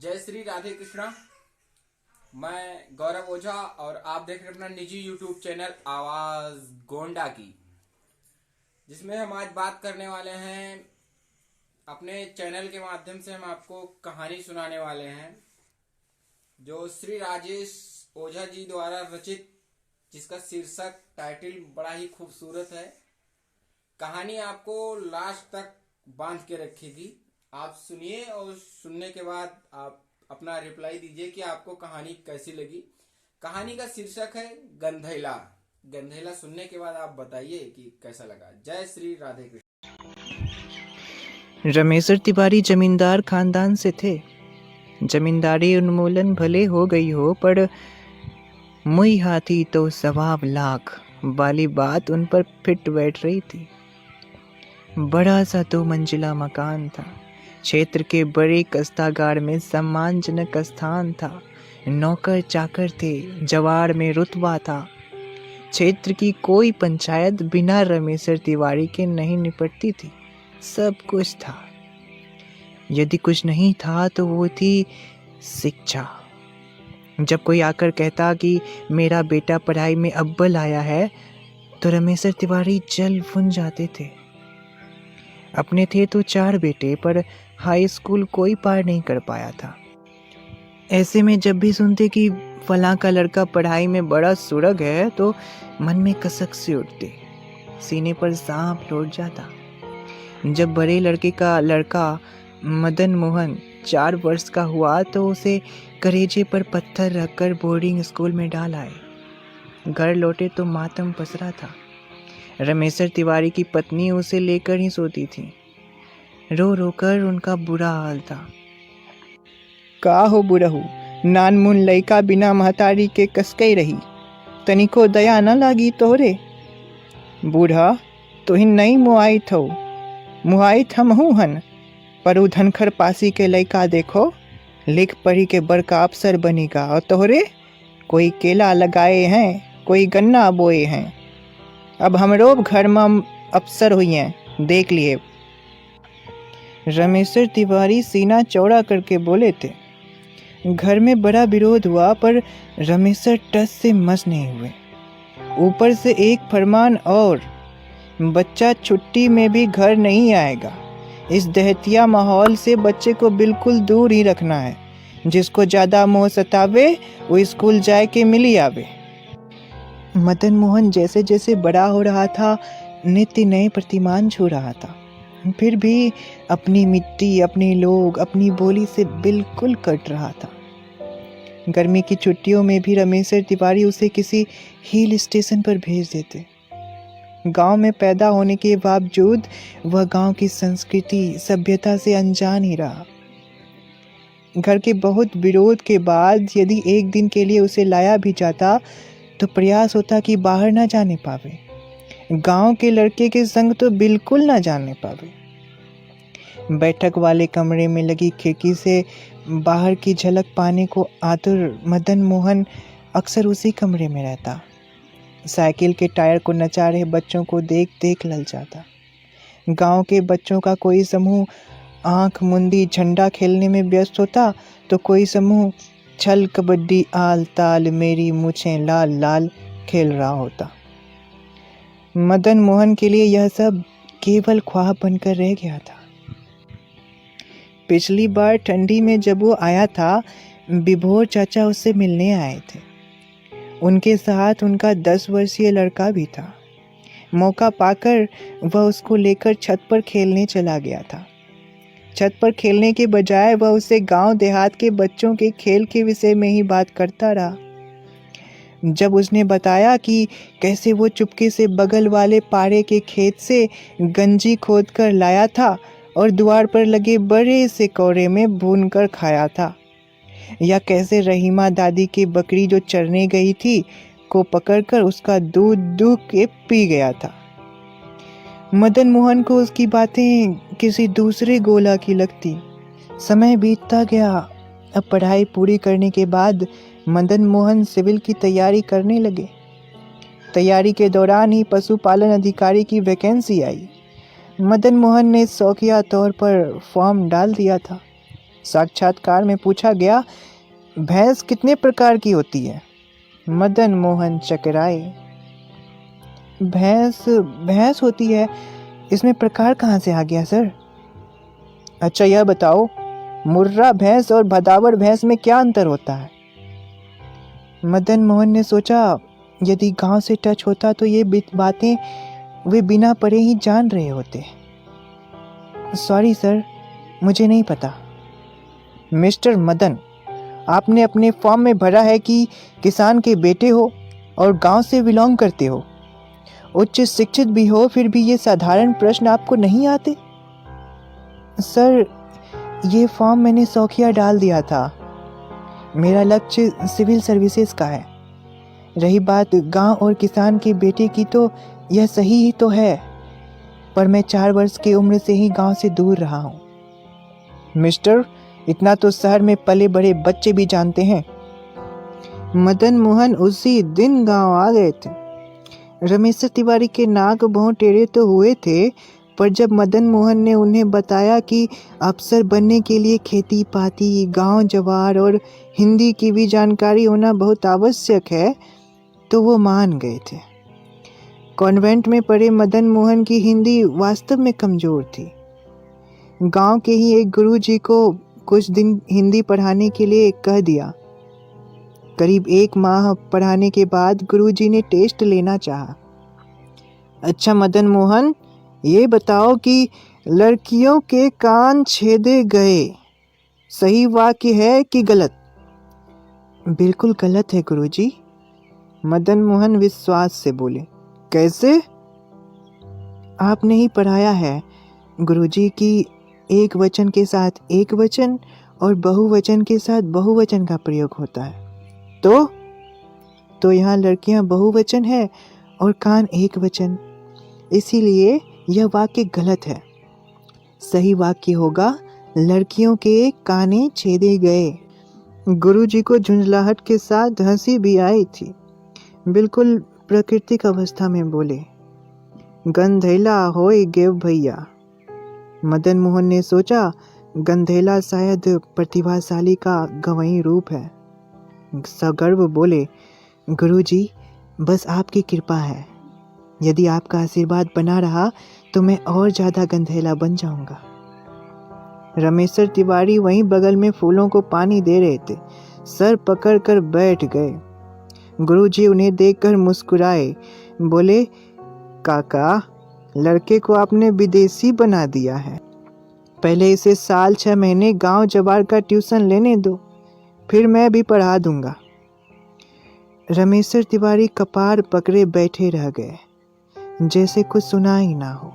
जय श्री राधे कृष्णा। मैं गौरव ओझा और आप देख रहे हैं अपना निजी यूट्यूब चैनल आवाज गोंडा की, जिसमें हम आज बात करने वाले हैं। अपने चैनल के माध्यम से हम आपको कहानी सुनाने वाले हैं जो श्री राजेश ओझा जी द्वारा रचित, जिसका शीर्षक टाइटल बड़ा ही खूबसूरत है। कहानी आपको लास्ट तक बांध के रखेगी। आप सुनिए और सुनने के बाद आप अपना रिप्लाई दीजिए कि आपको कहानी कैसी लगी। कहानी का शीर्षक है गंधैला। गंधैला सुनने के बाद आप बताइए कि कैसा लगा। जय श्री राधे कृष्ण। रमेश्वर तिवारी जमींदार खानदान से थे। जमींदारी उन्मूलन भले हो गई हो, पर मुई हाथी तो सवाब लाख वाली बात उन पर फिट बैठ रही थी। बड़ा सा 2 मंजिला मकान था। क्षेत्र के बड़े कस्तागार में सम्मानजनक स्थान था। नौकर चाकर थे, जवाड़ में रुतबा था। क्षेत्र की कोई पंचायत बिना रमेश्वर तिवारी के नहीं निपटती थी। सब कुछ था। यदि कुछ नहीं था तो वो थी शिक्षा। जब कोई आकर कहता कि मेरा बेटा पढ़ाई में अव्वल आया है, तो रमेश्वर तिवारी जल भुन जाते थे। अपने थे तो 4 बेटे, पर हाई स्कूल कोई पार नहीं कर पाया था। ऐसे में जब भी सुनते कि फलां का लड़का पढ़ाई में बड़ा सुरग है, तो मन में कसक से उठते, सीने पर सांप लौट जाता। जब बड़े लड़के का लड़का मदन मोहन 4 वर्ष का हुआ, तो उसे करेजे पर पत्थर रखकर बोर्डिंग स्कूल में डाल आए। घर लौटे तो मातम पसरा था। रमेश्वर तिवारी की पत्नी उसे लेकर ही सोती थी। रो रो कर उनका बुरा हाल था। का हो बुढ़हू, नानमुन लइका बिना महतारी के कसकई रही, तनिको दया न लागी तोरे। बूढ़ा तुहिन नहीं मुआइत हो, मुआइत हमहू हन, पर उ धनखर पासी के लइका देखो, लिख पढ़ी के बड़का अफसर बनेगा, और तोहरे कोई केला लगाए हैं, कोई गन्ना बोए हैं। अब हमरो घर में अफसर हुई हैं, देख लिए। रमेश्वर तिवारी सीना चौड़ा करके बोले थे। घर में बड़ा विरोध हुआ, पर रमेश्वर टस से मस नहीं हुए। ऊपर से एक फरमान और, बच्चा छुट्टी में भी घर नहीं आएगा। इस दहतिया माहौल से बच्चे को बिल्कुल दूर ही रखना है। जिसको ज़्यादा मोह सतावे वो स्कूल जाए के मिली आवे। मदन मोहन जैसे जैसे बड़ा हो रहा था, नित्य नए प्रतिमान छू रहा था। फिर भी अपनी मिट्टी, अपने लोग, अपनी बोली से बिल्कुल कट रहा था। गर्मी की छुट्टियों में भी रमेश्वर तिवारी उसे किसी हिल स्टेशन पर भेज देते। गांव में पैदा होने के बावजूद वह गांव की संस्कृति, सभ्यता से अनजान ही रहा। घर के बहुत विरोध के बाद यदि एक दिन के लिए उसे लाया भी जाता, तो प्रयास होता कि बाहर ना जाने पावे। गांव के लड़के के संग तो बिल्कुल ना जाने पावे। बैठक वाले कमरे में लगी खिड़की से बाहर की झलक पाने को आतुर मदन मोहन अक्सर उसी कमरे में रहता। साइकिल के टायर को नचा रहे बच्चों को देख देख लल जाता। गांव के बच्चों का कोई समूह आंख मुंदी झंडा खेलने में व्यस्त होता, तो कोई समूह छल कबड्डी आल ताल मेरी मूछें लाल लाल खेल रहा होता। मदन मोहन के लिए यह सब केवल ख्वाब बनकर रह गया था। पिछली बार ठंडी में जब वो आया था, विभोर चाचा उससे मिलने आए थे। उनके साथ उनका 10 वर्षीय लड़का भी था। मौका पाकर वह उसको लेकर छत पर खेलने चला गया था। छत पर खेलने के बजाय वह उसे गांव देहात के बच्चों के खेल के विषय में ही बात करता रहा। जब उसने बताया कि कैसे वो चुपके से बगल वाले पाड़े के खेत से गंजी खोद कर लाया था और द्वार पर लगे बड़े से कौरे में भून कर खाया था, या कैसे रहीमा दादी की बकरी जो चरने गई थी को पकड़कर उसका दूध दूह के पी गया था, मदन मोहन को उसकी बातें किसी दूसरे गोला की लगती। समय बीतता गया। अब पढ़ाई पूरी करने के बाद मदन मोहन सिविल की तैयारी करने लगे। तैयारी के दौरान ही पशुपालन अधिकारी की वैकेंसी आई। मदन मोहन ने शौकिया तौर पर फॉर्म डाल दिया था। साक्षात्कार में पूछा गया, भैंस कितने प्रकार की होती है? मदन मोहन चकराए। भैंस भैंस होती है, इसमें प्रकार कहाँ से आ गया सर? अच्छा यह बताओ, मुर्रा भैंस और भदावर भैंस में क्या अंतर होता है? मदन मोहन ने सोचा, यदि गांव से टच होता तो ये बातें वे बिना पढ़े ही जान रहे होते। सॉरी सर, मुझे नहीं पता। मिस्टर मदन, आपने अपने फॉर्म में भरा है कि किसान के बेटे हो और गांव से बिलोंग करते हो, उच्च शिक्षित भी हो, फिर भी ये साधारण प्रश्न आपको नहीं आते? सर, ये फॉर्म मैंने शौकिया डाल दिया था। मेरा लक्ष्य सिविल सर्विसेज का है। रही बात गांव और किसान के बेटे की, तो यह सही ही तो है, पर मैं 4 वर्ष की उम्र से ही गांव से दूर रहा हूं। मिस्टर, इतना तो शहर में पले बड़े बच्चे भी जानते हैं। मदन मोहन उसी दिन गांव आ गए थे। रमेश तिवारी के नाक भौं टेढ़े तो हुए थे, पर जब मदन मोहन ने उन्हें बताया कि अफसर बनने के लिए खेती पाती, गांव जवार और हिंदी की भी जानकारी होना बहुत आवश्यक है, तो वो मान गए थे। कॉन्वेंट में पढ़े मदन मोहन की हिंदी वास्तव में कमजोर थी। गांव के ही एक गुरुजी को कुछ दिन हिंदी पढ़ाने के लिए कह दिया। करीब 1 माह पढ़ाने के बाद गुरुजी ने टेस्ट लेना चाहा। अच्छा मदन मोहन, ये बताओ कि लड़कियों के कान छेदे गए सही वाक्य है कि गलत? बिल्कुल गलत है गुरुजी। मदन मोहन विश्वास से बोले। कैसे? आपने ही पढ़ाया है गुरुजी कि एक वचन के साथ एक वचन और बहुवचन के साथ बहुवचन का प्रयोग होता है। तो यहाँ लड़कियां बहुवचन है और कान एक वचन, इसीलिए यह वाक्य गलत है। सही वाक्य होगा, लड़कियों के काने छेदे गए। गुरुजी को झुंझलाहट के साथ हंसी भी आई थी। बिल्कुल प्राकृतिक अवस्था में बोले, गंधेला होए गेव भैया। मदन मोहन ने सोचा, गंधेला शायद प्रतिभाशाली का गवई रूप है। सगर्व बोले, गुरुजी, बस आपकी कृपा है। यदि आपका आशीर्वाद बना रहा तो मैं और ज्यादा गंधेला बन जाऊंगा। रमेश्वर तिवारी वहीं बगल में फूलों को पानी दे रहे थे। सर पकड़कर बैठ गए। गुरुजी उन्हें देखकर मुस्कुराए, बोले, काका, लड़के को आपने विदेशी बना दिया है। पहले इसे 6 साल 6 महीने गांव जवार का ट्यूशन लेने दो, फिर मैं भी पढ़ा दूंगा। रमेश्वर तिवारी कपार पकड़े बैठे रह गए, जैसे कुछ सुना ही ना हो।